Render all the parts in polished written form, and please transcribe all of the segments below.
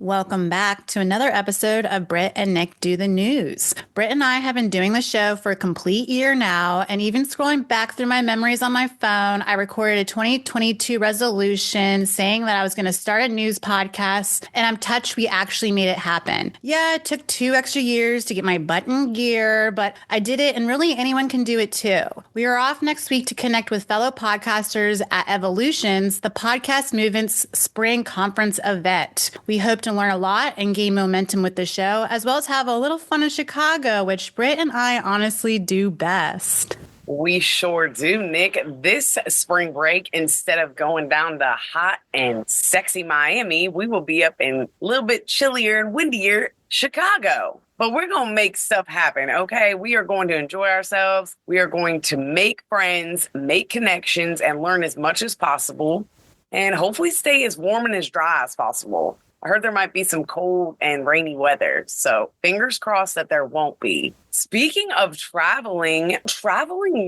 Welcome back to another episode of Britt and Nick Do the News. Britt and I have been doing the show for a complete year now, and even scrolling back through my memories on my phone, I recorded a 2022 resolution saying that I was going to start a news podcast, and I'm touched we actually made it happen. Yeah, it took 2 extra years to get my butt in gear, but I did it, and really anyone can do it too. We are off next week to connect with fellow podcasters at Evolutions, the podcast movement's spring conference event. We hope to learn a lot and gain momentum with the show, as well as have a little fun in Chicago, which Britt and I honestly do best. We sure do, Nick. This spring break, instead of going down to hot and sexy Miami, we will be up in a little bit chillier and windier Chicago. But we're going to make stuff happen, okay? We are going to enjoy ourselves. We are going to make friends, make connections, and learn as much as possible, and hopefully stay as warm and as dry as possible. I heard there might be some cold and rainy weather, so fingers crossed that there won't be. Speaking of traveling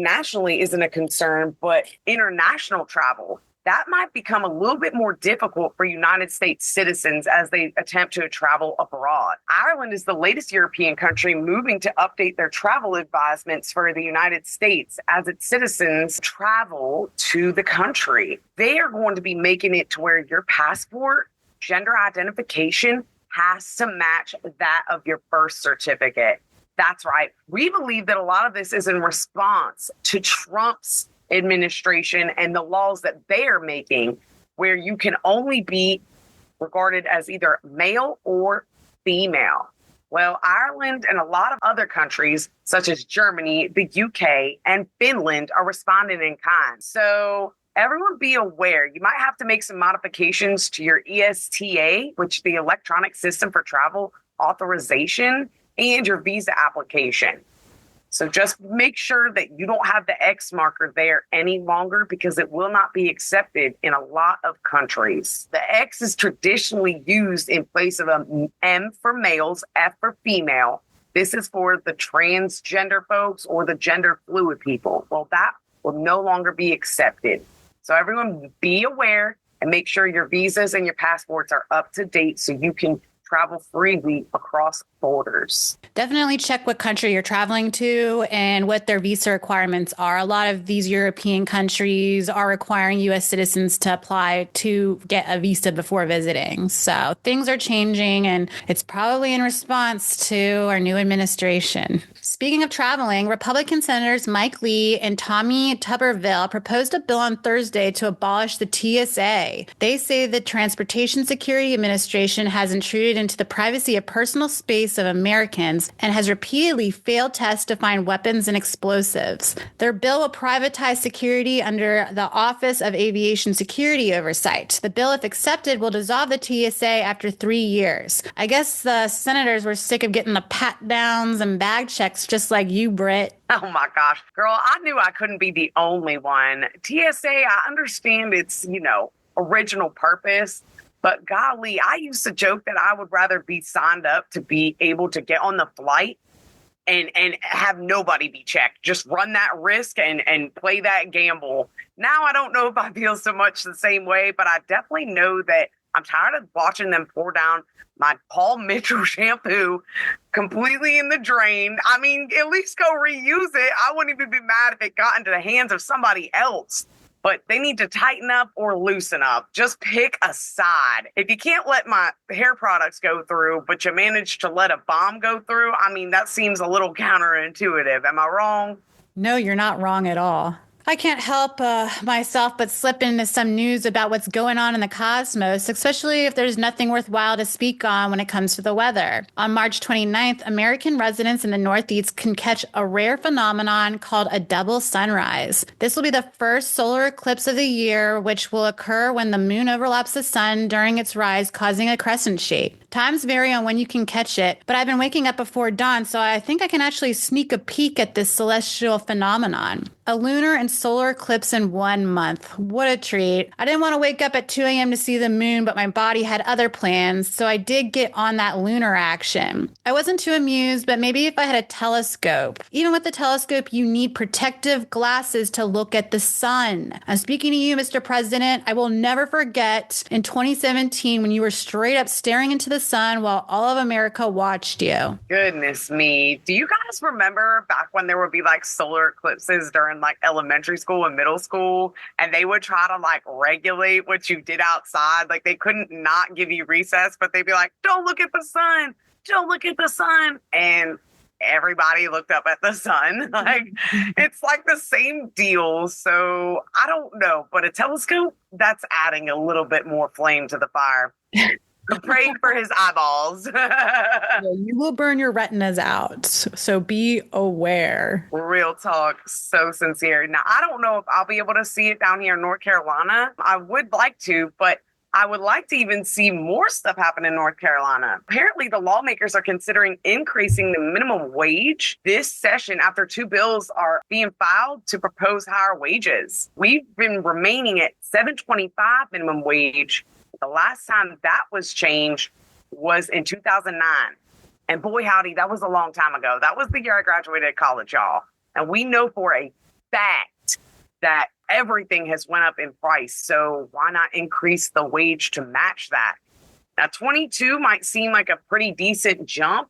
nationally isn't a concern, but international travel, that might become a little bit more difficult for United States citizens as they attempt to travel abroad. Ireland is the latest European country moving to update their travel advisements for the United States as its citizens travel to the country. They are going to be making it to where your passport gender identification has to match that of your birth certificate. That's right. We believe that a lot of this is in response to Trump's administration and the laws that they are making, where you can only be regarded as either male or female. Well, Ireland and a lot of other countries, such as Germany, the UK, and Finland, are responding in kind. So everyone be aware, you might have to make some modifications to your ESTA, which the electronic system for travel authorization, and your visa application. So just make sure that you don't have the X marker there any longer, because it will not be accepted in a lot of countries. The X is traditionally used in place of an M for males, F for female. This is for the transgender folks or the gender fluid people. Well, that will no longer be accepted. So everyone be aware and make sure your visas and your passports are up to date so you can travel freely across borders. Definitely check what country you're traveling to and what their visa requirements are. A lot of these European countries are requiring U.S. citizens to apply to get a visa before visiting. So things are changing, and it's probably in response to our new administration. Speaking of traveling, Republican Senators Mike Lee and Tommy Tuberville proposed a bill on Thursday to abolish the TSA. They say the Transportation Security Administration has intruded into the privacy of personal space of Americans and has repeatedly failed tests to find weapons and explosives. Their bill will privatize security under the Office of Aviation Security Oversight. The bill, if accepted, will dissolve the TSA after 3 years. I guess the senators were sick of getting the pat downs and bag checks just like you, Britt. Oh my gosh, girl, I knew I couldn't be the only one. TSA, I understand its, original purpose. But golly, I used to joke that I would rather be signed up to be able to get on the flight and have nobody be checked. Just run that risk and play that gamble. Now I don't know if I feel so much the same way, but I definitely know that I'm tired of watching them pour down my Paul Mitchell shampoo completely in the drain. I mean, at least go reuse it. I wouldn't even be mad if it got into the hands of somebody else. But they need to tighten up or loosen up. Just pick a side. If you can't let my hair products go through, but you manage to let a bomb go through, I mean, that seems a little counterintuitive. Am I wrong? No, you're not wrong at all. I can't help myself but slip into some news about what's going on in the cosmos, especially if there's nothing worthwhile to speak on when it comes to the weather. On March 29th, American residents in the Northeast can catch a rare phenomenon called a double sunrise. This will be the first solar eclipse of the year, which will occur when the moon overlaps the sun during its rise, causing a crescent shape. Times vary on when you can catch it, but I've been waking up before dawn, so I think I can actually sneak a peek at this celestial phenomenon. A lunar and solar eclipse in 1 month. What a treat. I didn't want to wake up at 2 a.m. to see the moon, but my body had other plans, so I did get on that lunar action. I wasn't too amused, but maybe if I had a telescope. Even with the telescope, you need protective glasses to look at the sun. I'm speaking to you, Mr. President. I will never forget in 2017 when you were straight up staring into the sun while all of America watched you. Goodness me. Do you guys remember back when there would be like solar eclipses during like elementary school and middle school, and they would try to like regulate what you did outside? Like they couldn't not give you recess, but they'd be like, don't look at the sun. Don't look at the sun. And everybody looked up at the sun. Like it's like the same deal. So I don't know, but a telescope, that's adding a little bit more flame to the fire. Praying for his eyeballs. You will burn your retinas out. So be aware. Real talk. So sincere. Now, I don't know if I'll be able to see it down here in North Carolina. I would like to, but I would like to even see more stuff happen in North Carolina. Apparently, the lawmakers are considering increasing the minimum wage this session after two bills are being filed to propose higher wages. We've been remaining at $7.25 minimum wage. The last time that was changed was in 2009. And boy, howdy, that was a long time ago. That was the year I graduated college, y'all. And we know for a fact that everything has went up in price. So why not increase the wage to match that? Now, 22 might seem like a pretty decent jump,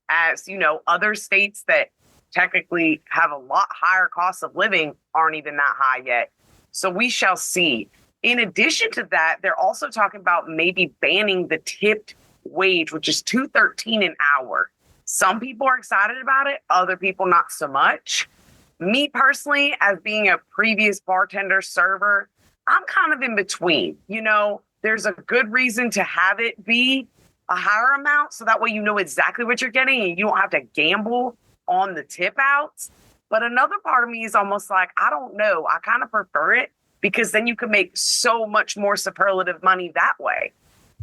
as you know, other states that technically have a lot higher cost of living aren't even that high yet. So we shall see. In addition to that, they're also talking about maybe banning the tipped wage, which is $2.13 an hour. Some people are excited about it, other people not so much. Me personally, as being a previous bartender server, I'm kind of in between. You know, there's a good reason to have it be a higher amount, so that way you know exactly what you're getting and you don't have to gamble on the tip outs. But another part of me is almost like, I don't know, I kind of prefer it because then you can make so much more superlative money that way.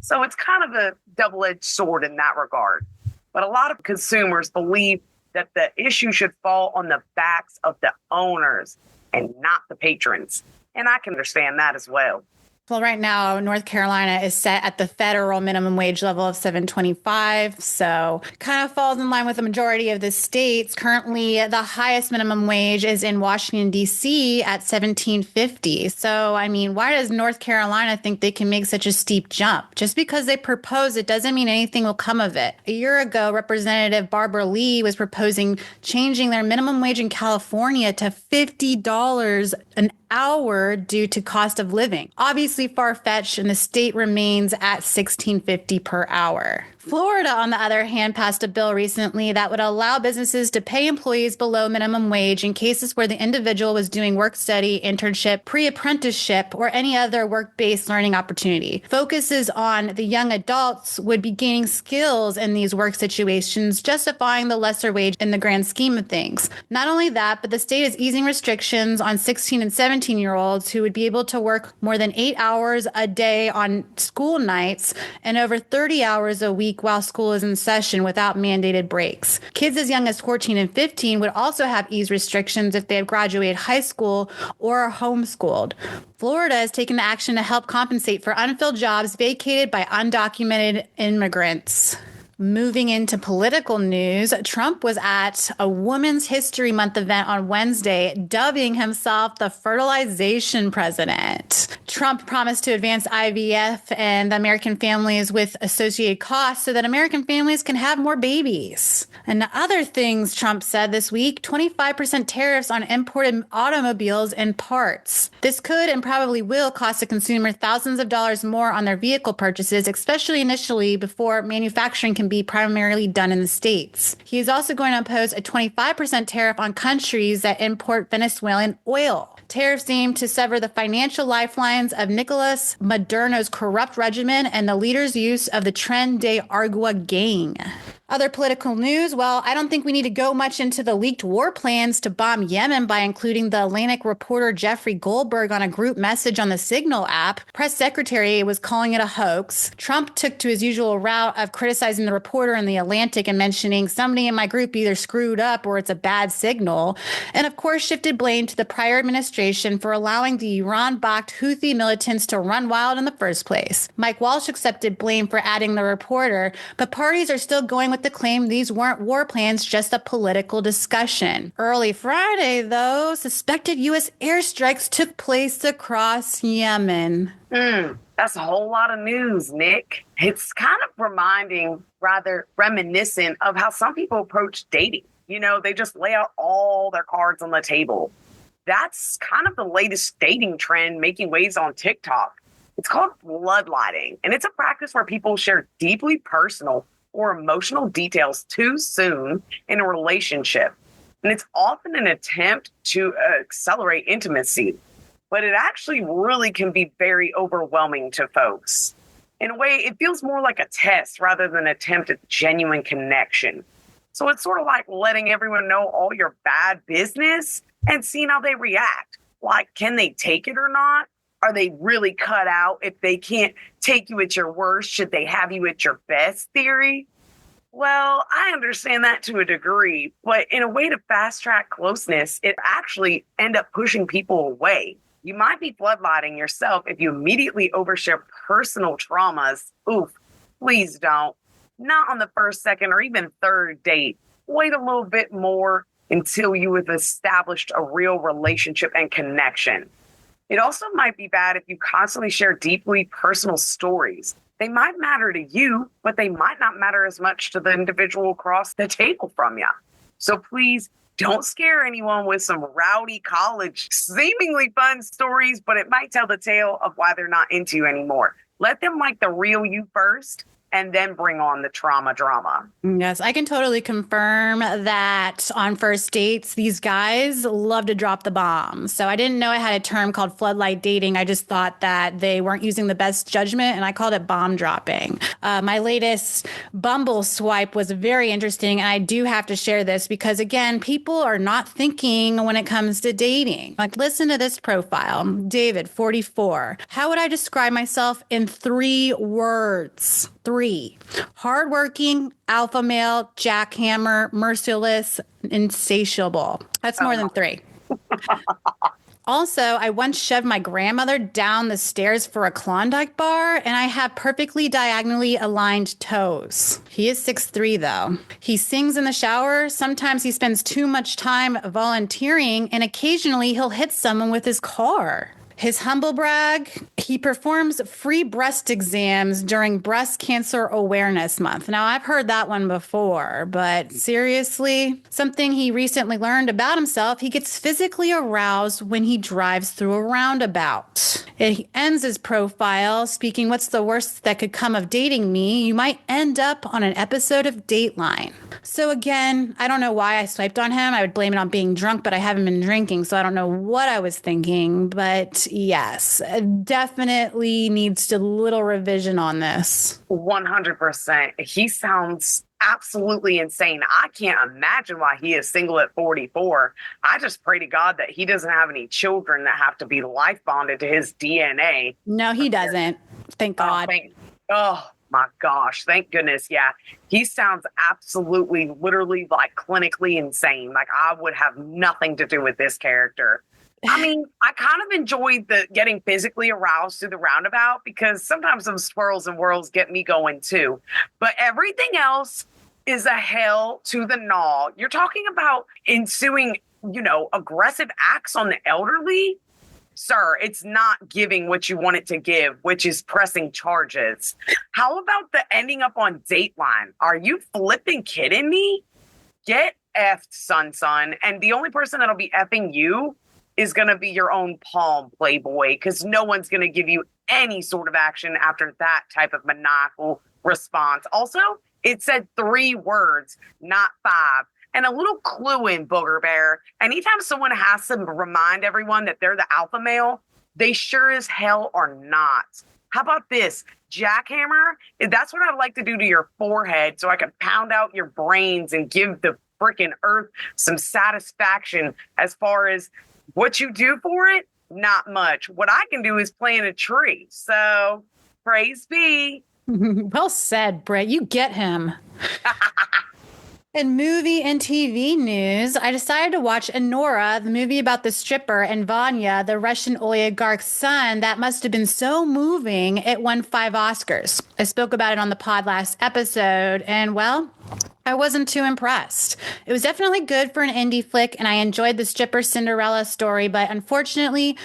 So it's kind of a double-edged sword in that regard. But a lot of consumers believe that the issue should fall on the backs of the owners and not the patrons. And I can understand that as well. Well, right now, North Carolina is set at the federal minimum wage level of $7.25. So kind of falls in line with the majority of the states. Currently, the highest minimum wage is in Washington, D.C. at $17.50. So, I mean, why does North Carolina think they can make such a steep jump? Just because they propose it doesn't mean anything will come of it. A year ago, Representative Barbara Lee was proposing changing their minimum wage in California to $50 an hour due to cost of living. Obviously far-fetched, and the state remains at $16.50 per hour. Florida, on the other hand, passed a bill recently that would allow businesses to pay employees below minimum wage in cases where the individual was doing work-study, internship, pre-apprenticeship, or any other work-based learning opportunity. Focuses on the young adults would be gaining skills in these work situations, justifying the lesser wage in the grand scheme of things. Not only that, but the state is easing restrictions on 16 and 17-year-olds who would be able to work more than 8 hours a day on school nights and over 30 hours a week while school is in session without mandated breaks. Kids as young as 14 and 15 would also have ease restrictions if they have graduated high school or are homeschooled. Florida has taken action to help compensate for unfilled jobs vacated by undocumented immigrants. Moving into political news, Trump was at a Women's History Month event on Wednesday, dubbing himself the fertilization president. Trump promised to advance IVF and the American families with associated costs so that American families can have more babies. And other things Trump said this week, 25% tariffs on imported automobiles and parts. This could and probably will cost a consumer thousands of dollars more on their vehicle purchases, especially initially before manufacturing can be primarily done in the States. He is also going to impose a 25% tariff on countries that import Venezuelan oil. Tariffs aim to sever the financial lifelines of Nicolas Maduro's corrupt regime and the leader's use of the Tren de Aragua gang. Other political news, well, I don't think we need to go much into the leaked war plans to bomb Yemen by including the Atlantic reporter Jeffrey Goldberg on a group message on the Signal app. Press secretary was calling it a hoax. Trump took to his usual route of criticizing the reporter in the Atlantic and mentioning somebody in my group either screwed up or it's a bad signal. And of course, shifted blame to the prior administration for allowing the Iran-backed Houthi militants to run wild in the first place. Mike Walsh accepted blame for adding the reporter, but parties are still going with the claim these weren't war plans, just a political discussion. Early Friday, though, suspected U.S. airstrikes took place across Yemen. That's a whole lot of news, Nick. It's kind of rather reminiscent of how some people approach dating. You know, they just lay out all their cards on the table. That's kind of the latest dating trend making waves on TikTok. It's called bloodlighting, and it's a practice where people share deeply personal or emotional details too soon in a relationship. And it's often an attempt to accelerate intimacy, but it actually really can be very overwhelming to folks. In a way, it feels more like a test rather than an attempt at genuine connection. So it's sort of like letting everyone know all your bad business and seeing how they react. Like, can they take it or not? Are they really cut out if they can't take you at your worst? Should they have you at your best theory? Well, I understand that to a degree, but in a way to fast track closeness, it actually end up pushing people away. You might be bloodlighting yourself if you immediately overshare personal traumas. Oof, please don't. Not on the first, second, or even third date. Wait a little bit more until you have established a real relationship and connection. It also might be bad if you constantly share deeply personal stories. They might matter to you, but they might not matter as much to the individual across the table from you. So please don't scare anyone with some rowdy college, seemingly fun stories, but it might tell the tale of why they're not into you anymore. Let them like the real you first, and then bring on the trauma drama. Yes, I can totally confirm that on first dates, these guys love to drop the bomb. So I didn't know I had a term called floodlight dating. I just thought that they weren't using the best judgment, and I called it bomb dropping. My latest Bumble swipe was very interesting, and I do have to share this because, again, people are not thinking when it comes to dating. Like, listen to this profile. David, 44. How would I describe myself in 3 words? 3. Hardworking, alpha male, jackhammer, merciless, insatiable. That's more than 3. Also, I once shoved my grandmother down the stairs for a Klondike bar, and I have perfectly diagonally aligned toes. He is 6'3", though. He sings in the shower. Sometimes he spends too much time volunteering, and occasionally he'll hit someone with his car. His humble brag, he performs free breast exams during Breast Cancer Awareness Month. Now, I've heard that one before, but seriously, something he recently learned about himself, he gets physically aroused when he drives through a roundabout. He ends his profile speaking, what's the worst that could come of dating me? You might end up on an episode of Dateline. So again, I don't know why I swiped on him. I would blame it on being drunk, but I haven't been drinking, so I don't know what I was thinking. But yes, definitely needs a little revision on this. 100%. He sounds absolutely insane. I can't imagine why he is single at 44. I just pray to God that he doesn't have any children that have to be life bonded to his DNA. No, he doesn't. Thank God. Oh my gosh. Thank goodness. Yeah. He sounds absolutely, literally like clinically insane. Like I would have nothing to do with this character. I mean, I kind of enjoyed the getting physically aroused through the roundabout because sometimes some swirls and whirls get me going too. But everything else is a hell to the gnaw. You're talking about ensuing, aggressive acts on the elderly. Sir, it's not giving what you want it to give, which is pressing charges. How about the ending up on Dateline? Are you flipping kidding me? Get effed, son. And the only person that'll be effing you is going to be your own palm, playboy, because no one's going to give you any sort of action after that type of maniacal response. Also, it said 3 words, not 5. And a little clue in Booger Bear. Anytime someone has to remind everyone that they're the alpha male, they sure as hell are not. How about this? Jackhammer? That's what I'd like to do to your forehead so I can pound out your brains and give the freaking earth some satisfaction as far as what you do for it. Not much. What I can do is plant a tree. So praise be. Well said, Brett. You get him. In movie and TV news, I decided to watch Anora, the movie about the stripper, and Vanya, the Russian oligarch's son. That must have been so moving. It won 5 Oscars. I spoke about it on the pod last episode, and well, I wasn't too impressed. It was definitely good for an indie flick, and I enjoyed the stripper Cinderella story, but unfortunately,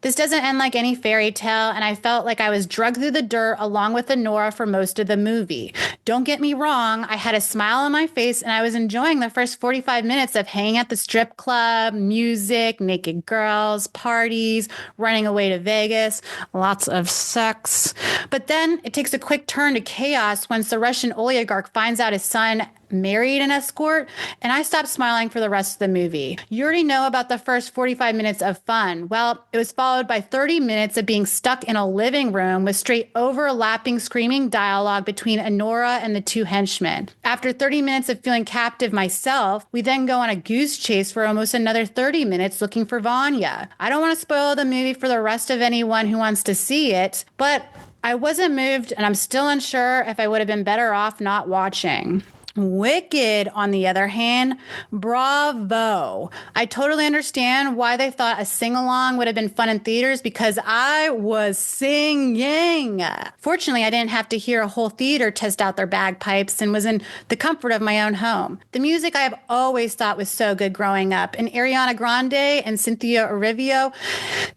this doesn't end like any fairy tale, and I felt like I was drugged through the dirt along with Nora for most of the movie. Don't get me wrong, I had a smile on my face, and I was enjoying the first 45 minutes of hanging at the strip club, music, naked girls, parties, running away to Vegas, lots of sex. But then it takes a quick turn to chaos once the Russian oligarch finds out his son married an escort, and I stopped smiling for the rest of the movie. You already know about the first 45 minutes of fun. Well, it was followed by 30 minutes of being stuck in a living room with straight overlapping screaming dialogue between Honora and the two henchmen. After 30 minutes of feeling captive myself, we then go on a goose chase for almost another 30 minutes looking for Vanya. I don't want to spoil the movie for the rest of anyone who wants to see it, but I wasn't moved, and I'm still unsure if I would have been better off not watching. Wicked, on the other hand, bravo. I totally understand why they thought a sing-along would have been fun in theaters because I was singing. Fortunately, I didn't have to hear a whole theater test out their bagpipes and was in the comfort of my own home. The music I have always thought was so good growing up, and Ariana Grande and Cynthia Erivo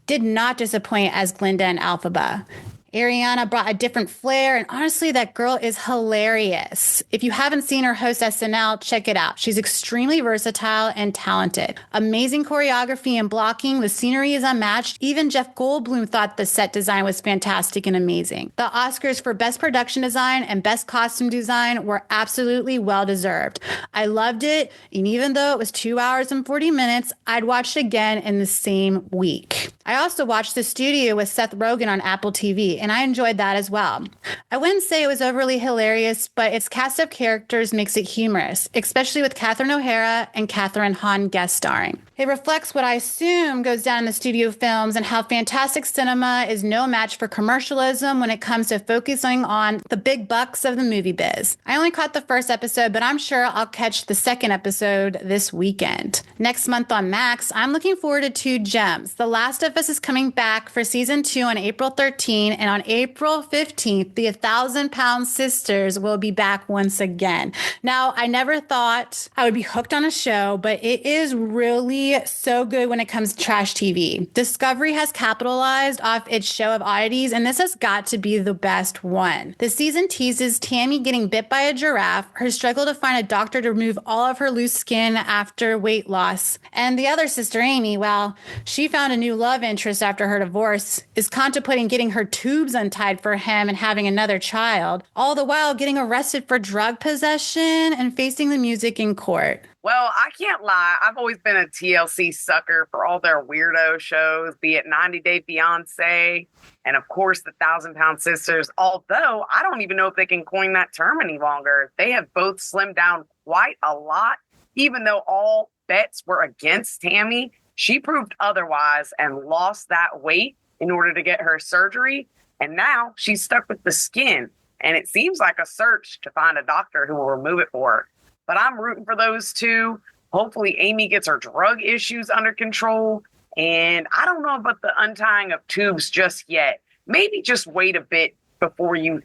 did not disappoint as Glinda and Alphaba. Ariana brought a different flair, and honestly, that girl is hilarious. If you haven't seen her host SNL, check it out. She's extremely versatile and talented. Amazing choreography and blocking. The scenery is unmatched. Even Jeff Goldblum thought the set design was fantastic and amazing. The Oscars for Best Production Design and Best Costume Design were absolutely well-deserved. I loved it, and even though it was 2 hours and 40 minutes, I'd watch it again in the same week. I also watched The Studio with Seth Rogen on Apple TV, and I enjoyed that as well. I wouldn't say it was overly hilarious, but its cast of characters makes it humorous, especially with Catherine O'Hara and Catherine Hahn guest starring. It reflects what I assume goes down in the studio films and how fantastic cinema is no match for commercialism when it comes to focusing on the big bucks of the movie biz. I only caught the first episode, but I'm sure I'll catch the second episode this weekend. Next month on Max, I'm looking forward to two gems. The Last of Us is coming back for season 2 on April 13, and on April 15th, the 1,000-Pound Sisters will be back once again. Now, I never thought I would be hooked on a show, but it is really so good when it comes to trash TV. Discovery has capitalized off its show of oddities, and this has got to be the best one. The season teases Tammy getting bit by a giraffe, her struggle to find a doctor to remove all of her loose skin after weight loss, and the other sister, Amy, well, she found a new love interest after her divorce, is contemplating getting her tubes untied for him and having another child, all the while getting arrested for drug possession and facing the music in court. Well, I can't lie. I've always been a TLC sucker for all their weirdo shows, be it 90 Day Fiancé and, of course, the 1,000-Pound Sisters. Although I don't even know if they can coin that term any longer. They have both slimmed down quite a lot. Even though all bets were against Tammy, she proved otherwise and lost that weight in order to get her surgery. And now she's stuck with the skin. And it seems like a search to find a doctor who will remove it for her. But I'm rooting for those two. Hopefully Amy gets her drug issues under control. And I don't know about the untying of tubes just yet. Maybe just wait a bit before you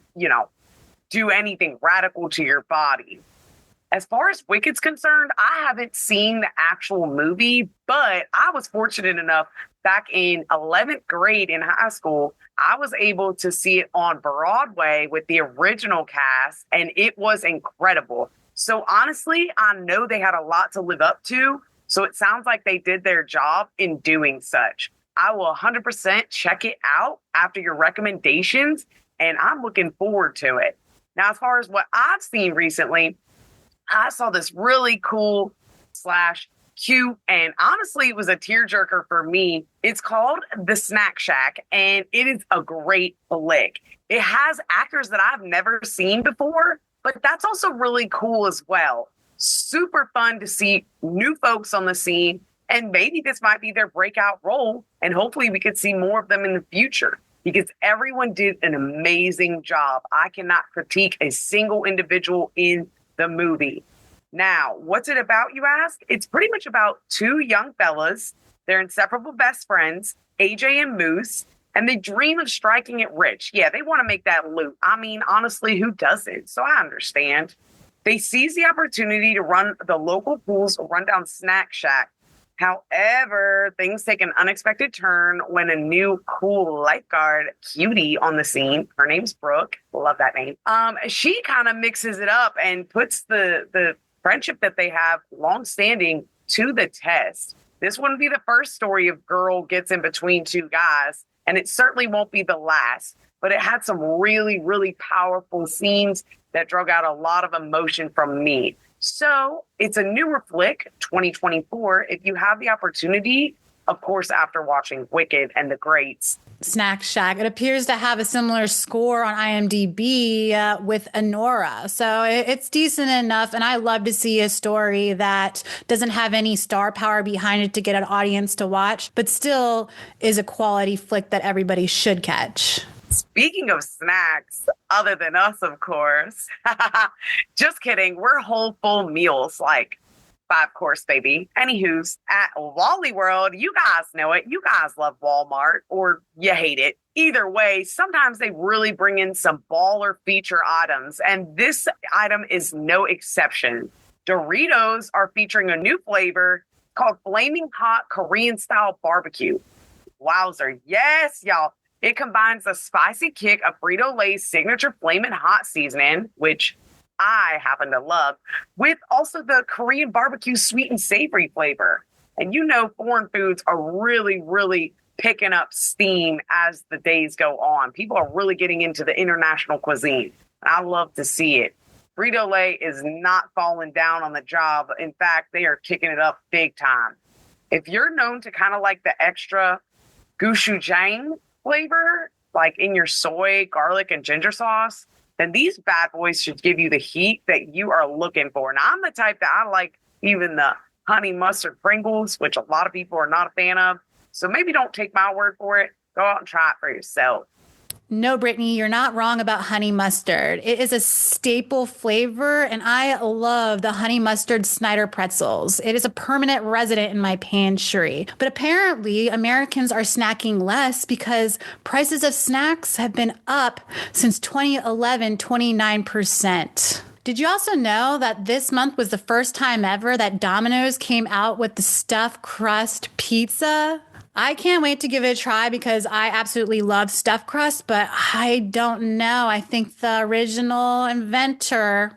do anything radical to your body. As far as Wicked's concerned, I haven't seen the actual movie, but I was fortunate enough back in 11th grade in high school, I was able to see it on Broadway with the original cast, and it was incredible. So honestly, I know they had a lot to live up to, so it sounds like they did their job in doing such. I will 100% check it out after your recommendations, and I'm looking forward to it. Now, as far as what I've seen recently, I saw this really cool / cute, and honestly, it was a tearjerker for me. It's called The Snack Shack, and it is a great flick. It has actors that I've never seen before, but that's also really cool as well. Super fun to see new folks on the scene, and maybe this might be their breakout role, and hopefully we could see more of them in the future because everyone did an amazing job. I cannot critique a single individual in the movie. Now, what's it about, you ask? It's pretty much about two young fellas. They're inseparable best friends, AJ and Moose, and they dream of striking it rich. Yeah, they want to make that loot. I mean, honestly, who doesn't? So I understand. They seized the opportunity to run the local pool's rundown snack shack. However, things take an unexpected turn when a new cool lifeguard cutie on the scene. Her name's Brooke. Love that name. She kind of mixes it up and puts the friendship that they have long-standing to the test. This wouldn't be the first story of girl gets in between two guys, and it certainly won't be the last. But it had some really, really powerful scenes that drug out a lot of emotion from me. So it's a newer flick, 2024. If you have the opportunity, of course, after watching Wicked and The Greats. Snack Shack. It appears to have a similar score on IMDb with Anora. So it's decent enough. And I love to see a story that doesn't have any star power behind it to get an audience to watch, but still is a quality flick that everybody should catch. Speaking of snacks, other than us, of course, just kidding. We're whole full meals, like 5-course, baby. Anywho's, at Wally World, you guys know it. You guys love Walmart, or you hate it. Either way, sometimes they really bring in some baller feature items, and this item is no exception. Doritos are featuring a new flavor called Flaming Hot Korean Style Barbecue. Wowzer. Yes, y'all. It combines the spicy kick of Frito-Lay's signature Flamin' Hot seasoning, which I happen to love, with also the Korean barbecue sweet and savory flavor. And you know foreign foods are really, really picking up steam as the days go on. People are really getting into the international cuisine. And I love to see it. Frito-Lay is not falling down on the job. In fact, they are kicking it up big time. If you're known to kind of like the extra gochujang flavor, like in your soy, garlic, and ginger sauce, then these bad boys should give you the heat that you are looking for. And I'm the type that I like even the honey mustard Pringles, which a lot of people are not a fan of. So maybe don't take my word for it. Go out and try it for yourself. No, Brittany, you're not wrong about honey mustard. It is a staple flavor, and I love the honey mustard Snyder pretzels. It is a permanent resident in my pantry. But apparently, Americans are snacking less because prices of snacks have been up since 2011, 29%. Did you also know that this month was the first time ever that Domino's came out with the stuffed crust pizza? I can't wait to give it a try because I absolutely love stuffed crust, but I don't know. I think the original inventor,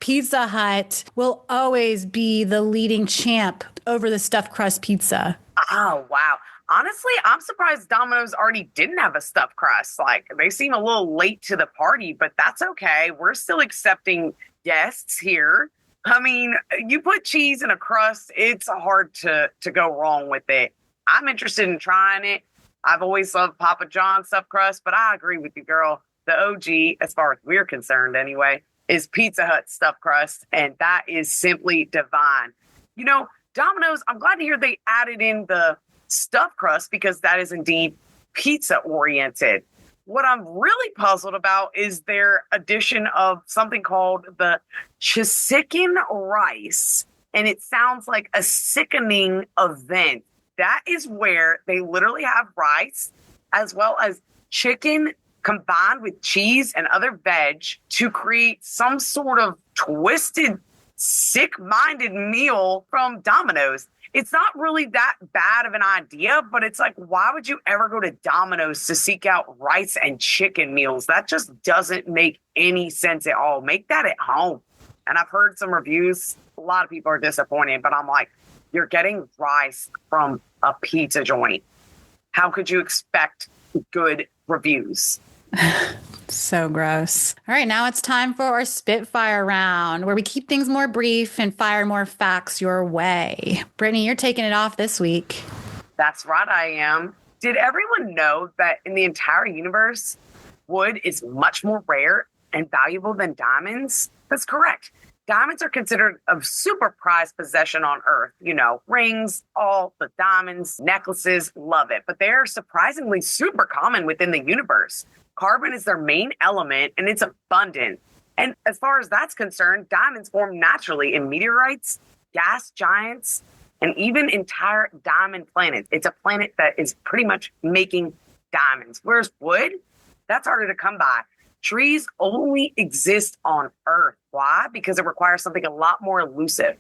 Pizza Hut, will always be the leading champ over the stuffed crust pizza. Oh, wow. Honestly, I'm surprised Domino's already didn't have a stuffed crust. Like, they seem a little late to the party, but that's okay. We're still accepting guests here. I mean, you put cheese in a crust, it's hard to go wrong with it. I'm interested in trying it. I've always loved Papa John's stuffed crust, but I agree with you, girl. The OG, as far as we're concerned anyway, is Pizza Hut stuffed crust, and that is simply divine. You know, Domino's, I'm glad to hear they added in the stuffed crust because that is indeed pizza-oriented. What I'm really puzzled about is their addition of something called the Chicken rice. And it sounds like a sickening event. That is where they literally have rice as well as chicken combined with cheese and other veg to create some sort of twisted, sick-minded meal from Domino's. It's not really that bad of an idea, but it's like, why would you ever go to Domino's to seek out rice and chicken meals? That just doesn't make any sense at all. Make that at home. And I've heard some reviews. A lot of people are disappointed, but I'm like, you're getting rice from a pizza joint. How could you expect good reviews? So gross. All right, now it's time for our Spitfire round, where we keep things more brief and fire more facts your way. Brittany, you're taking it off this week. That's right, I am. Did everyone know that in the entire universe, wood is much more rare and valuable than diamonds? That's correct. Diamonds are considered a super prized possession on Earth. You know, rings, all the diamonds, necklaces, love it. But they're surprisingly super common within the universe. Carbon is their main element, and it's abundant. And as far as that's concerned, diamonds form naturally in meteorites, gas giants, and even entire diamond planets. It's a planet that is pretty much making diamonds. Whereas wood, that's harder to come by. Trees only exist on Earth. Why? Because it requires something a lot more elusive,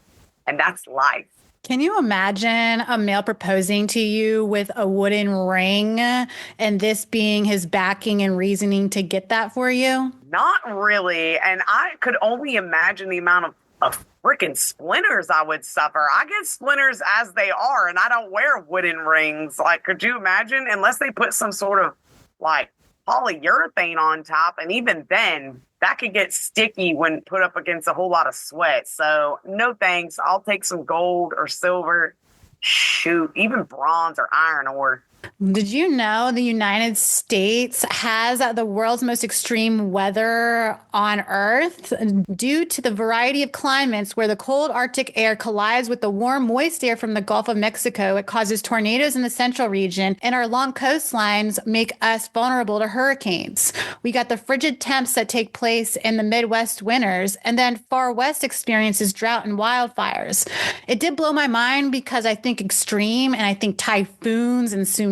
and that's life. Can you imagine a male proposing to you with a wooden ring and this being his backing and reasoning to get that for you? Not really. And I could only imagine the amount of freaking splinters I would suffer. I get splinters as they are, and I don't wear wooden rings. Like, could you imagine? Unless they put some sort of like polyurethane on top. And even then, that could get sticky when put up against a whole lot of sweat. So no thanks. I'll take some gold or silver. Shoot, even bronze or iron ore. Did you know the United States has the world's most extreme weather on Earth due to the variety of climates where the cold Arctic air collides with the warm, moist air from the Gulf of Mexico? It causes tornadoes in the central region, and our long coastlines make us vulnerable to hurricanes. We got the frigid temps that take place in the Midwest winters, and then far west experiences drought and wildfires. It did blow my mind because I think extreme and I think typhoons and tsunamis,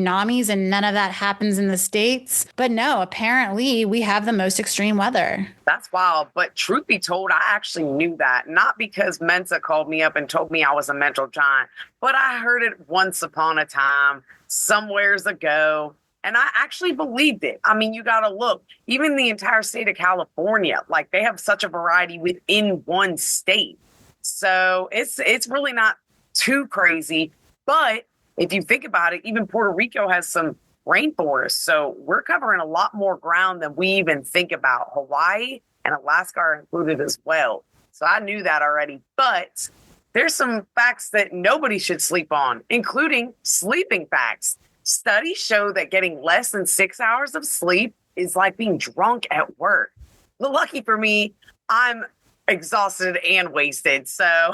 and none of that happens in the States. But no, apparently we have the most extreme weather. That's wild. But truth be told, I actually knew that. Not because Mensa called me up and told me I was a mental giant, but I heard it once upon a time, somewheres ago. And I actually believed it. I mean, you got to look, even the entire state of California, like they have such a variety within one state. So it's really not too crazy. But if you think about it, even Puerto Rico has some rainforests. So we're covering a lot more ground than we even think about. Hawaii and Alaska are included as well. So I knew that already. But there's some facts that nobody should sleep on, including sleeping facts. Studies show that getting less than 6 hours of sleep is like being drunk at work. Well, lucky for me, I'm exhausted and wasted. So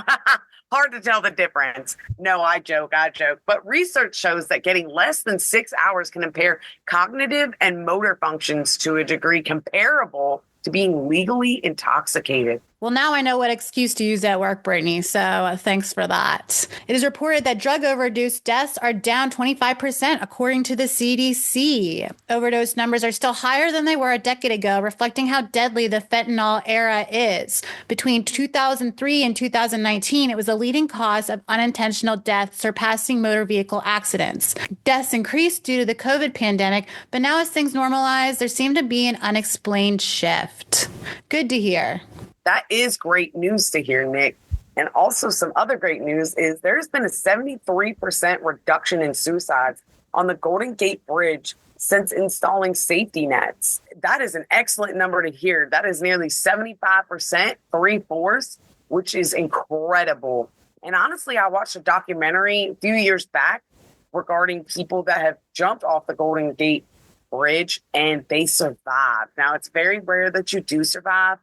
hard to tell the difference. No, I joke. But research shows that getting less than 6 hours can impair cognitive and motor functions to a degree comparable to being legally intoxicated. Well, now I know what excuse to use at work, Brittany. So thanks for that. It is reported that drug overdose deaths are down 25%, according to the CDC. Overdose numbers are still higher than they were a decade ago, reflecting how deadly the fentanyl era is. Between 2003 and 2019, it was a leading cause of unintentional death, surpassing motor vehicle accidents. Deaths increased due to the COVID pandemic, but now as things normalize, there seemed to be an unexplained shift. Good to hear. That is great news to hear, Nick. And also some other great news is there's been a 73% reduction in suicides on the Golden Gate Bridge since installing safety nets. That is an excellent number to hear. That is nearly 75%, 3/4, which is incredible. And honestly, I watched a documentary a few years back regarding people that have jumped off the Golden Gate Bridge and they survived. Now, it's very rare that you do survive,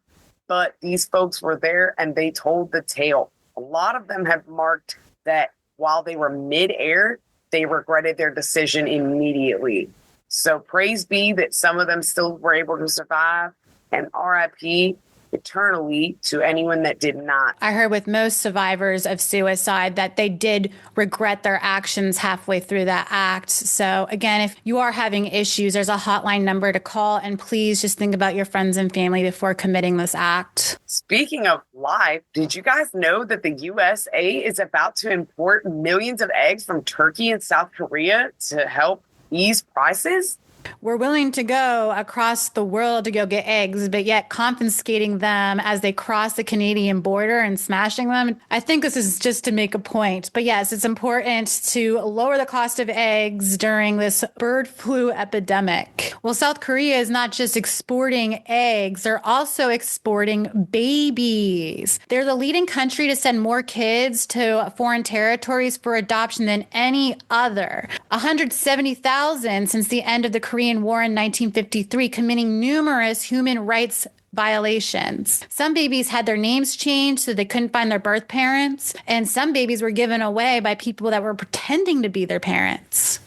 but these folks were there and they told the tale. A lot of them have marked that while they were midair, they regretted their decision immediately. So praise be that some of them still were able to survive, and RIP eternally to anyone that did not. I heard with most survivors of suicide that they did regret their actions halfway through that act. So again, if you are having issues, there's a hotline number to call, and please just think about your friends and family before committing this act. Speaking of life, did you guys know that the USA is about to import millions of eggs from Turkey and South Korea to help ease prices? We're willing to go across the world to go get eggs, but yet confiscating them as they cross the Canadian border and smashing them. I think this is just to make a point. But yes, it's important to lower the cost of eggs during this bird flu epidemic. Well, South Korea is not just exporting eggs, they're also exporting babies. They're the leading country to send more kids to foreign territories for adoption than any other. 170,000 since the end of the Korean War in 1953, committing numerous human rights violations. Some babies had their names changed so they couldn't find their birth parents, and some babies were given away by people that were pretending to be their parents.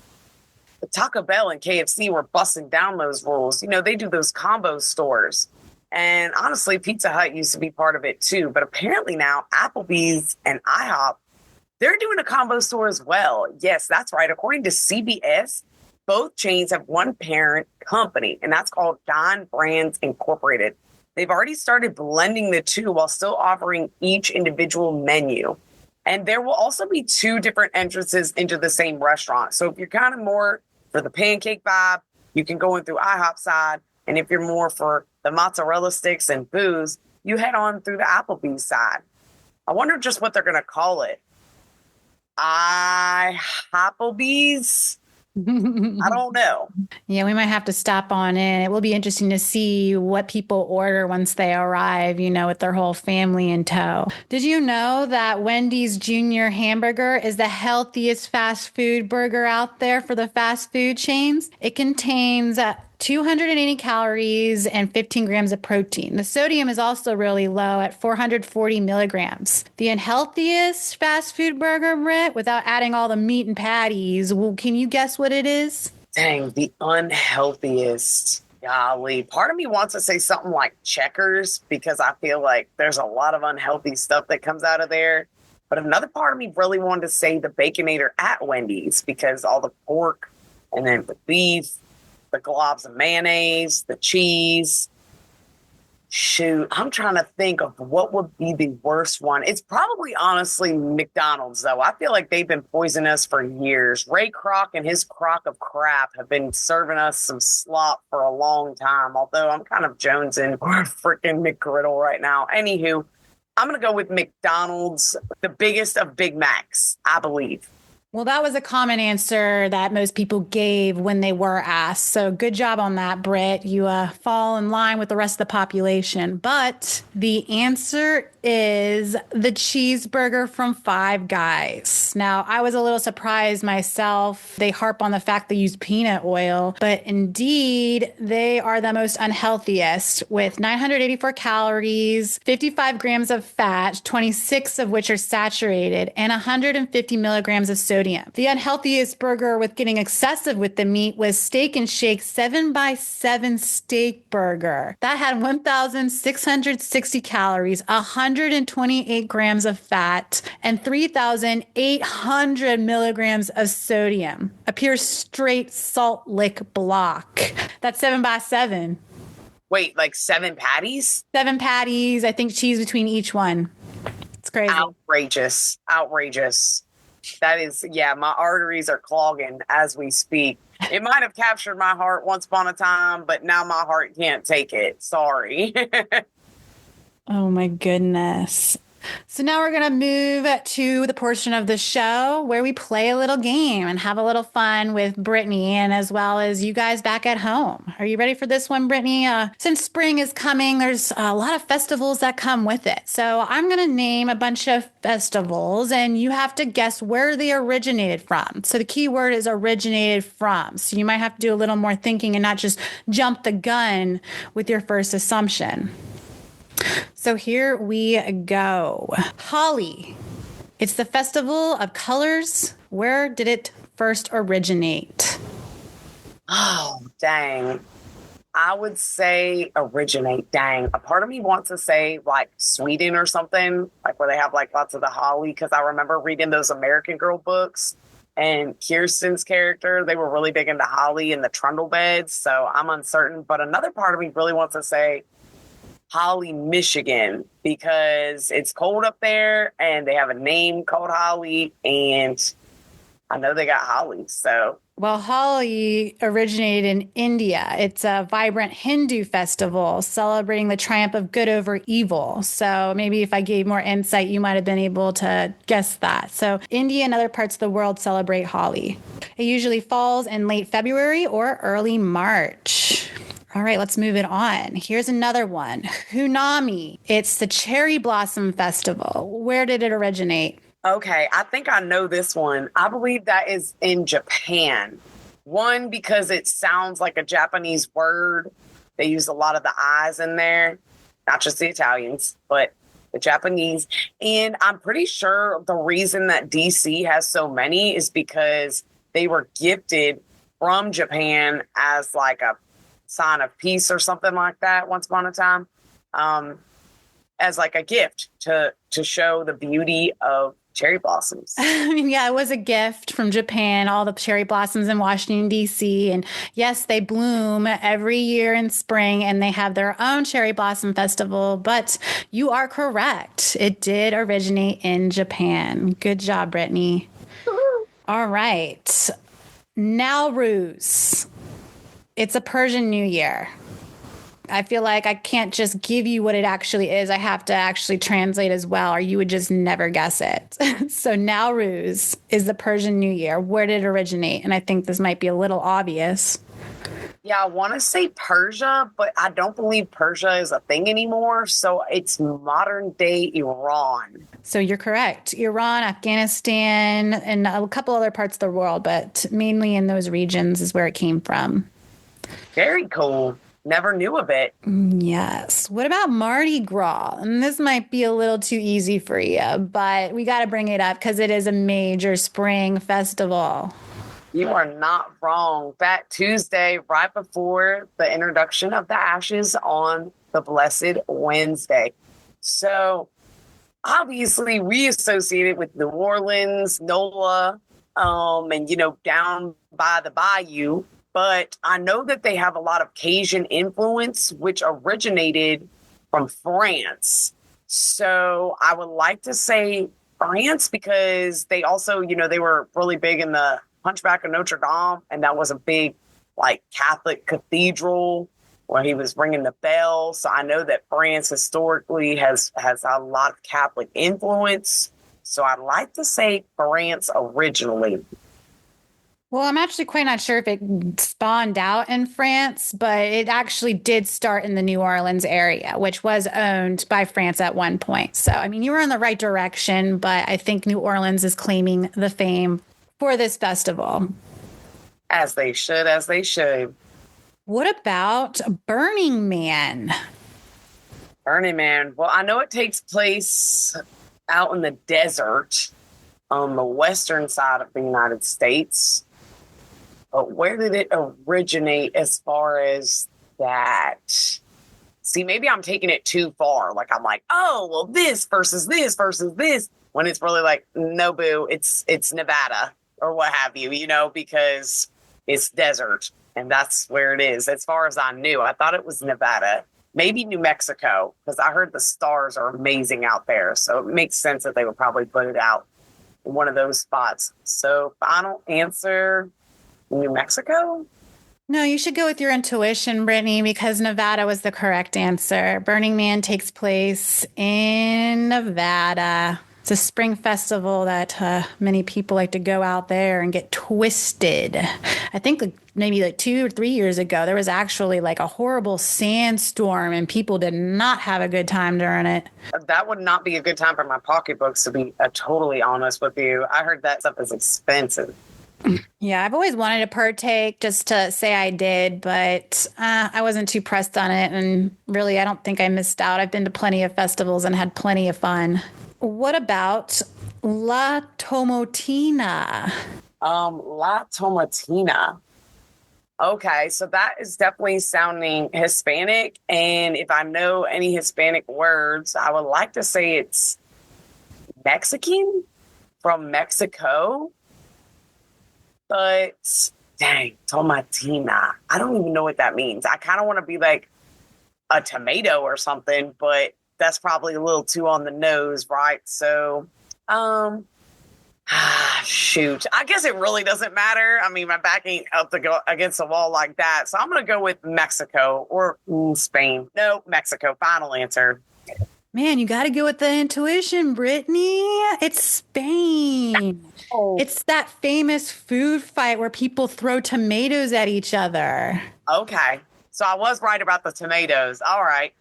Taco Bell and KFC were busting down those rules. You know, they do those combo stores. And honestly, Pizza Hut used to be part of it too. But apparently now Applebee's and IHOP, they're doing a combo store as well. Yes, that's right. According to CBS, Both chains have one parent company, and that's called Dine Brands Incorporated. They've already started blending the two while still offering each individual menu. And there will also be two different entrances into the same restaurant. So if you're kind of more for the pancake vibe, you can go in through IHOP side. And if you're more for the mozzarella sticks and booze, you head on through the Applebee's side. I wonder just what they're going to call it. Applebee's? I don't know. Yeah, we might have to stop on in. It will be interesting to see what people order once they arrive, with their whole family in tow. Did you know that Wendy's Junior Hamburger is the healthiest fast food burger out there for the fast food chains? It contains 280 calories and 15 grams of protein. The sodium is also really low at 440 milligrams. The unhealthiest fast food burger, Britt, without adding all the meat and patties, can you guess what it is? Dang, the unhealthiest. Golly. Part of me wants to say something like Checkers because I feel like there's a lot of unhealthy stuff that comes out of there. But another part of me really wanted to say the Baconator at Wendy's because all the pork and then the beef, the globs of mayonnaise, the cheese. Shoot, I'm trying to think of what would be the worst one. It's probably honestly McDonald's, though. I feel like they've been poisoning us for years. Ray Kroc and his crock of crap have been serving us some slop for a long time, although I'm kind of jonesing for a freaking McGriddle right now. Anywho, I'm going to go with McDonald's, the biggest of Big Macs, I believe. Well, that was a common answer that most people gave when they were asked. So good job on that, Britt. You fall in line with the rest of the population. But the answer is the cheeseburger from Five Guys. Now, I was a little surprised myself. They harp on the fact they use peanut oil, but indeed, they are the most unhealthiest with 984 calories, 55 grams of fat, 26 of which are saturated, and 150 milligrams of sodium. The unhealthiest burger with getting excessive with the meat was Steak and Shake 7x7 steak burger. That had 1,660 calories, 128 grams of fat, and 3,800 milligrams of sodium. A pure straight salt lick block. That's 7x7. Wait, like 7 patties? 7 patties, I think cheese between each one. It's crazy. Outrageous. That is, yeah, my arteries are clogging as we speak. It might have captured my heart once upon a time, but now my heart can't take it. Sorry. Oh my goodness. So now we're going to move to the portion of the show where we play a little game and have a little fun with Brittany and as well as you guys back at home. Are you ready for this one, Brittany? Since spring is coming, there's a lot of festivals that come with it. So I'm going to name a bunch of festivals and you have to guess where they originated from. So the key word is originated from. So you might have to do a little more thinking and not just jump the gun with your first assumption. So here we go. Holi. It's the festival of colors. Where did it first originate? Oh, dang. I would say originate. Dang. A part of me wants to say like Sweden or something, like where they have like lots of the holly, because I remember reading those American Girl books and Kirsten's character, they were really big into holly and the trundle beds. So I'm uncertain. But another part of me really wants to say Holly, Michigan, because it's cold up there and they have a name called Holly and I know they got holly. So, well, Holi originated in India. It's a vibrant Hindu festival celebrating the triumph of good over evil. So maybe if I gave more insight, you might have been able to guess that. So India and other parts of the world celebrate Holi. It usually falls in late February or early March. All right, let's move it on. Here's another one. Hunami. It's the Cherry Blossom Festival. Where did it originate? Okay, I think I know this one. I believe that is in Japan. One, because it sounds like a Japanese word. They use a lot of the I's in there, not just the Italians, but the Japanese. And I'm pretty sure the reason that DC has so many is because they were gifted from Japan as like a sign of peace or something like that once upon a time, as like a gift to show the beauty of Cherry blossoms. I mean, yeah, it was a gift from Japan, all the cherry blossoms in Washington, D.C. And yes, they bloom every year in spring and they have their own cherry blossom festival. But you are correct. It did originate in Japan. Good job, Brittany. All right. Nowruz. It's a Persian New Year. I feel like I can't just give you what it actually is. I have to actually translate as well, or you would just never guess it. So Nowruz is the Persian New Year. Where did it originate? And I think this might be a little obvious. Yeah, I want to say Persia, but I don't believe Persia is a thing anymore. So it's modern day Iran. So you're correct. Iran, Afghanistan, and a couple other parts of the world, but mainly in those regions is where it came from. Very cool. Never knew of it. Yes. What about Mardi Gras? And this might be a little too easy for you, but we got to bring it up because it is a major spring festival. You are not wrong. Fat Tuesday, right before the introduction of the ashes on the Blessed Wednesday. So obviously we associate it with New Orleans, NOLA, and, down by the bayou. But I know that they have a lot of Cajun influence, which originated from France. So I would like to say France because they also, they were really big in the Hunchback of Notre Dame. And that was a big, Catholic cathedral where he was ringing the bell. So I know that France historically has a lot of Catholic influence. So I'd like to say France originally. Well, I'm actually quite not sure if it spawned out in France, but it actually did start in the New Orleans area, which was owned by France at one point. So, I mean, you were in the right direction, but I think New Orleans is claiming the fame for this festival. As they should, as they should. What about Burning Man? Burning Man. Well, I know it takes place out in the desert on the western side of the United States. But where did it originate as far as that? See, maybe I'm taking it too far. I'm like, oh, well, this versus this versus this. When it's really like, no, boo, it's Nevada or what have you, because it's desert. And that's where it is. As far as I knew, I thought it was Nevada. Maybe New Mexico, because I heard the stars are amazing out there. So it makes sense that they would probably put it out in one of those spots. So final answer, New Mexico? No, you should go with your intuition, Brittany, because Nevada was the correct answer. Burning Man takes place in Nevada. It's a spring festival that many people like to go out there and get twisted. I think maybe 2 or 3 years ago, there was actually a horrible sandstorm and people did not have a good time during it. That would not be a good time for my pocketbooks, to be totally honest with you. I heard that stuff is expensive. Yeah, I've always wanted to partake just to say I did, but I wasn't too pressed on it. And really, I don't think I missed out. I've been to plenty of festivals and had plenty of fun. What about La Tomatina? La Tomatina. Okay, so that is definitely sounding Hispanic. And if I know any Hispanic words, I would like to say it's Mexican, from Mexico. But dang, tomatina. I don't even know what that means. I kind of want to be like a tomato or something, but that's probably a little too on the nose, right? So, shoot. I guess it really doesn't matter. I mean, my back ain't up to go against the wall like that. So I'm going to go with Mexico or Spain. No, Mexico. Final answer. Man, you got to go with the intuition, Brittany. It's Spain. Oh. It's that famous food fight where people throw tomatoes at each other. Okay. So I was right about the tomatoes. All right.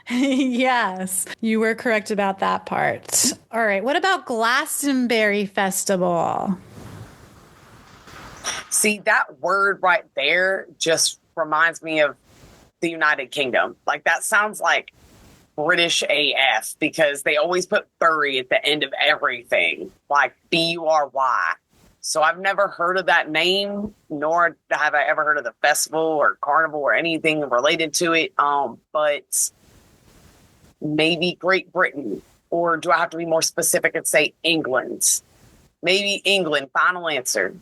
Yes, you were correct about that part. All right. What about Glastonbury Festival? See, that word right there just reminds me of the United Kingdom. That sounds like British AF because they always put Bury at the end of everything, like Bury. So I've never heard of that name, nor have I ever heard of the festival or carnival or anything related to it. But maybe Great Britain. Or do I have to be more specific and say England? Maybe England. Final answer.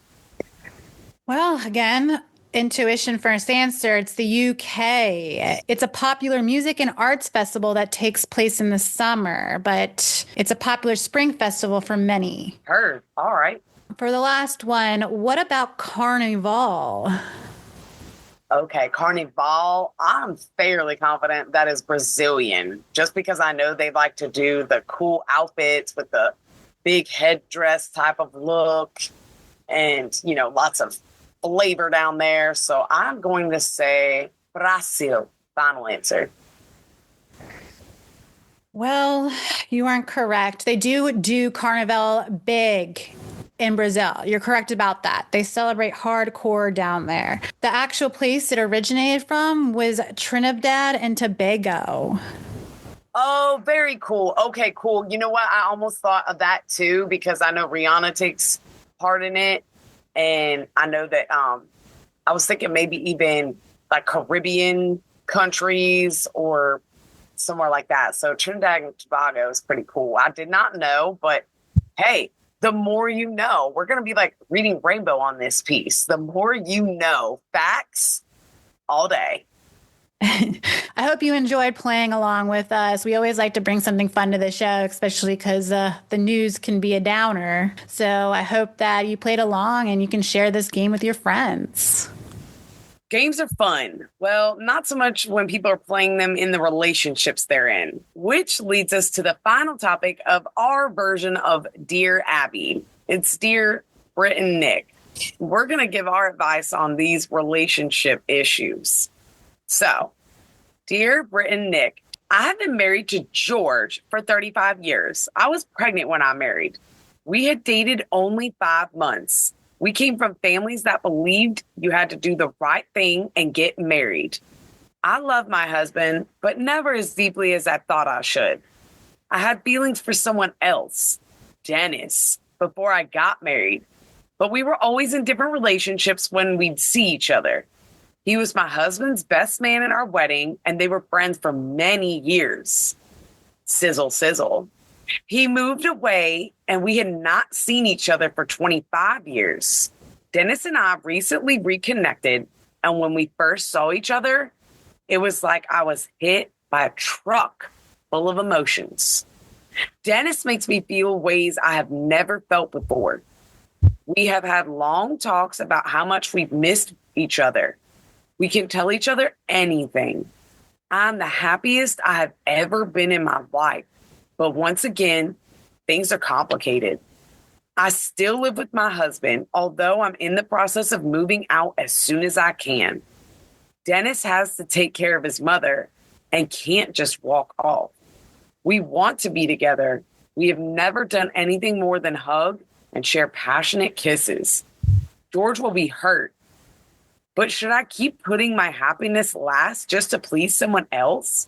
Well, again, intuition first answer. It's the UK. It's a popular music and arts festival that takes place in the summer, but it's a popular spring festival for many. Heard. All right. For the last one, what about Carnival? Okay, Carnival. I'm fairly confident that is Brazilian, just because I know they like to do the cool outfits with the big headdress type of look and, lots of flavor down there. So I'm going to say Brazil. Final answer. Well, you aren't correct. They do Carnival big in Brazil. You're correct about that. They celebrate hardcore down there. The actual place it originated from was Trinidad and Tobago. Oh, very cool. Okay, cool. You know what? I almost thought of that too because I know Rihanna takes part in it. And I know that I was thinking maybe even like Caribbean countries or somewhere like that. So Trinidad and Tobago is pretty cool. I did not know, but hey, the more you know. We're going to be like reading Rainbow on this piece. The more you know. Facts all day. I hope you enjoyed playing along with us. We always like to bring something fun to the show, especially because the news can be a downer. So I hope that you played along and you can share this game with your friends. Games are fun. Well, not so much when people are playing them in the relationships they're in, which leads us to the final topic of our version of Dear Abby. It's Dear Britt and Nick. We're going to give our advice on these relationship issues. So, Dear Britt and Nick, I have been married to George for 35 years. I was pregnant when I married. We had dated only 5 months. We came from families that believed you had to do the right thing and get married. I love my husband, but never as deeply as I thought I should. I had feelings for someone else, Dennis, before I got married. But we were always in different relationships when we'd see each other. He was my husband's best man at our wedding, and they were friends for many years. Sizzle, sizzle. He moved away, and we had not seen each other for 25 years. Dennis and I recently reconnected, and when we first saw each other, it was like I was hit by a truck full of emotions. Dennis makes me feel ways I have never felt before. We have had long talks about how much we've missed each other. We can tell each other anything. I'm the happiest I have ever been in my life. But once again, things are complicated. I still live with my husband, although I'm in the process of moving out as soon as I can. Dennis has to take care of his mother and can't just walk off. We want to be together. We have never done anything more than hug and share passionate kisses. George will be hurt. But should I keep putting my happiness last just to please someone else?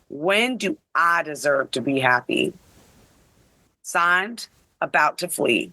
When do I deserve to be happy? Signed, About to Flee.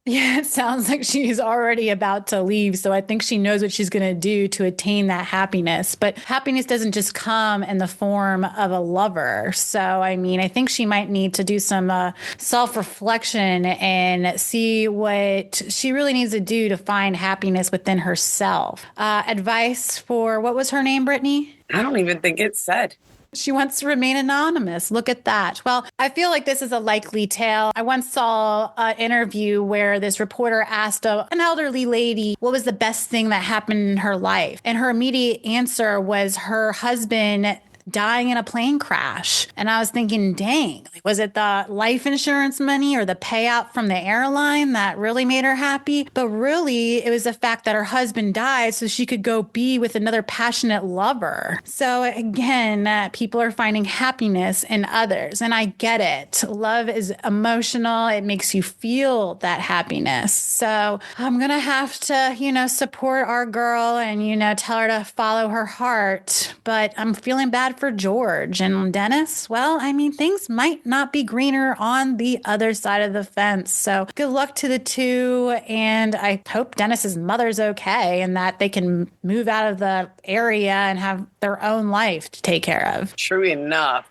Yeah, it sounds like she's already about to leave. So I think she knows what she's going to do to attain that happiness. But happiness doesn't just come in the form of a lover. So, I mean, I think she might need to do some self-reflection and see what she really needs to do to find happiness within herself. Advice for, what was her name, Brittany? I don't even think it said. She wants to remain anonymous. Look at that. Well, I feel like this is a likely tale. I once saw an interview where this reporter asked an elderly lady what was the best thing that happened in her life. And her immediate answer was her husband dying in a plane crash. And I was thinking, dang, was it the life insurance money or the payout from the airline that really made her happy? But really, it was the fact that her husband died so she could go be with another passionate lover. So again, people are finding happiness in others. And I get it. Love is emotional. It makes you feel that happiness. So I'm going to have to, support our girl and, tell her to follow her heart. But I'm feeling bad for George and Dennis. Well, I mean, things might not be greener on the other side of the fence. So good luck to the two. And I hope Dennis's mother's okay and that they can move out of the area and have their own life to take care of. True enough.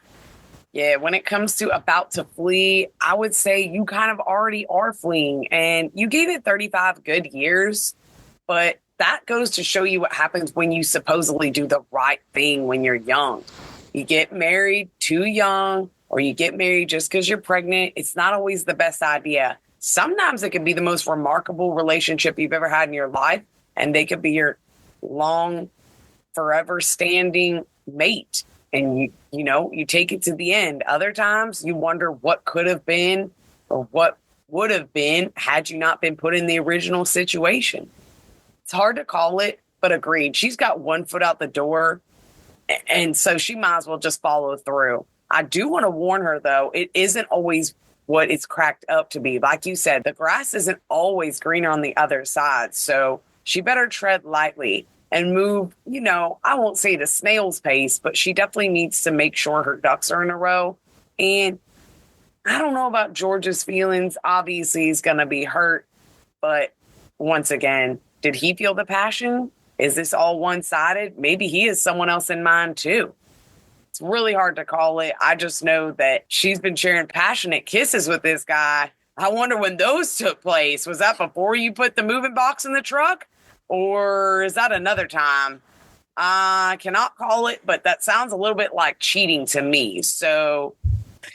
Yeah, when it comes to about to flee, I would say you kind of already are fleeing, and you gave it 35 good years, but that goes to show you what happens when you supposedly do the right thing when you're young. You get married too young, or you get married just because you're pregnant. It's not always the best idea. Sometimes it can be the most remarkable relationship you've ever had in your life, and they could be your long, forever standing mate. And you take it to the end. Other times you wonder what could have been or what would have been had you not been put in the original situation. It's hard to call it, but agreed. She's got one foot out the door, and so she might as well just follow through. I do want to warn her, though, it isn't always what it's cracked up to be. Like you said, the grass isn't always greener on the other side, so she better tread lightly and move, I won't say at a snail's pace, but she definitely needs to make sure her ducks are in a row. And I don't know about George's feelings. Obviously, he's going to be hurt, but once again, did he feel the passion? Is this all one-sided? Maybe he has someone else in mind too. It's really hard to call it. I just know that she's been sharing passionate kisses with this guy. I wonder when those took place. Was that before you put the moving box in the truck? Or is that another time? I cannot call it, but that sounds a little bit like cheating to me. So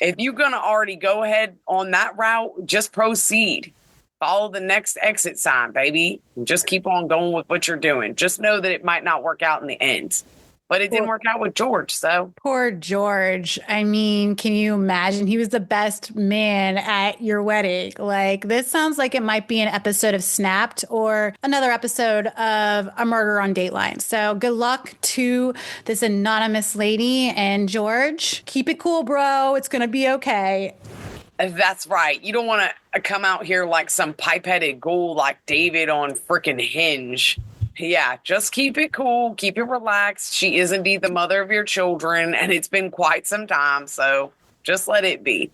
if you're going to already go ahead on that route, just proceed. Follow the next exit sign, baby. Just keep on going with what you're doing. Just know that it might not work out in the end. But it didn't work out with George, so. Poor George. I mean, can you imagine? He was the best man at your wedding. Like, this sounds like it might be an episode of Snapped or another episode of A Murder on Dateline. So good luck to this anonymous lady. And George, keep it cool, bro. It's going to be okay. That's right. You don't want to come out here like some pipetted ghoul like David on frickin' Hinge. Yeah, just keep it cool. Keep it relaxed. She is indeed the mother of your children, and it's been quite some time, so just let it be.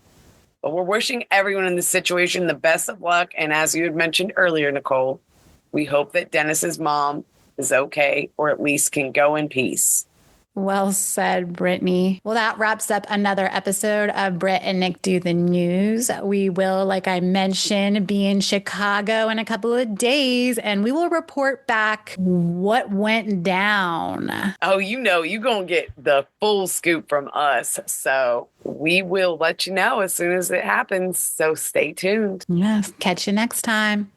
But we're wishing everyone in this situation the best of luck, and as you had mentioned earlier, Nicole, we hope that Dennis's mom is okay, or at least can go in peace. Well said, Brittany. Well, that wraps up another episode of Britt and Nick Do the News. We will, like I mentioned, be in Chicago in a couple of days, and we will report back what went down. Oh, you're going to get the full scoop from us. So we will let you know as soon as it happens. So stay tuned. Yes. Catch you next time.